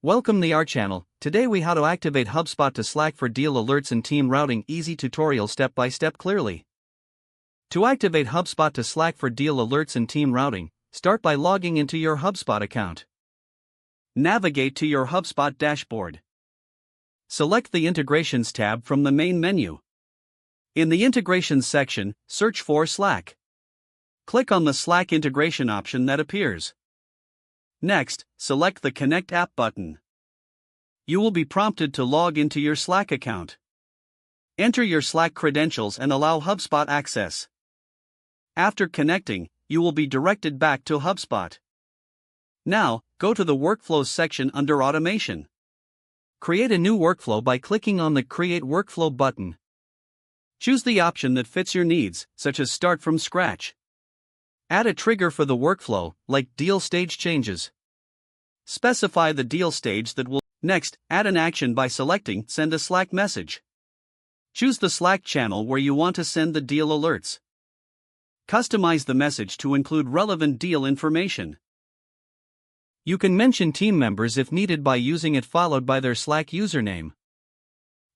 Welcome to our channel. Today we how to activate HubSpot to Slack for deal alerts and team routing. Easy tutorial step by step clearly. To activate HubSpot to Slack for deal alerts and team routing, start by logging into your HubSpot account. Navigate to your HubSpot dashboard. Select the Integrations tab from the main menu. In the Integrations section, search for Slack. Click on the Slack integration option that appears. Next, select the Connect App button. You will be prompted to log into your Slack account. Enter your Slack credentials and allow HubSpot access. After connecting, you will be directed back to HubSpot. Now, go to the Workflows section under Automation. Create a new workflow by clicking on the Create Workflow button. Choose the option that fits your needs, such as Start from Scratch. Add a trigger for the workflow, like deal stage changes. Specify the deal stage that will. Next, add an action by selecting Send a Slack message. Choose the Slack channel where you want to send the deal alerts. Customize the message to include relevant deal information. You can mention team members if needed by using it followed by their Slack username.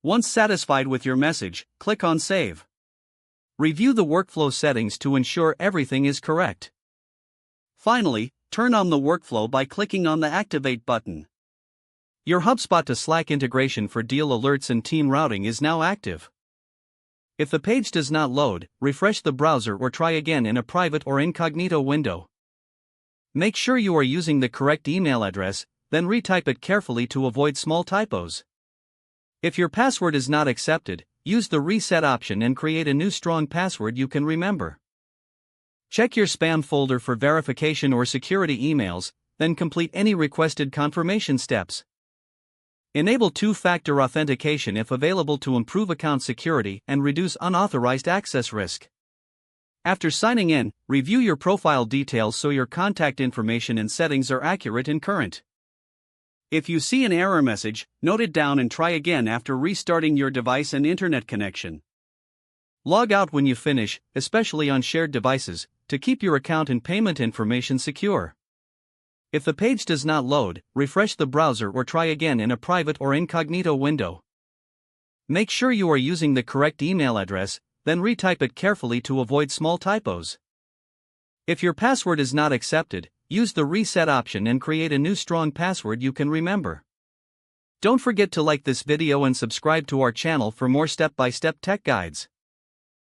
Once satisfied with your message, click on Save. Review the workflow settings to ensure everything is correct. Finally, turn on the workflow by clicking on the Activate button. Your HubSpot to Slack integration for deal alerts and team routing is now active. If the page does not load, refresh the browser or try again in a private or incognito window. Make sure you are using the correct email address, then retype it carefully to avoid small typos. If your password is not accepted, use the reset option and create a new strong password you can remember. Check your spam folder for verification or security emails, then complete any requested confirmation steps. Enable two-factor authentication if available to improve account security and reduce unauthorized access risk. After signing in, review your profile details so your contact information and settings are accurate and current. If you see an error message, note it down and try again after restarting your device and internet connection. Log out when you finish, especially on shared devices, to keep your account and payment information secure. If the page does not load, refresh the browser or try again in a private or incognito window. Make sure you are using the correct email address, then retype it carefully to avoid small typos. If your password is not accepted, use the reset option and create a new strong password you can remember. Don't forget to like this video and subscribe to our channel for more step-by-step tech guides.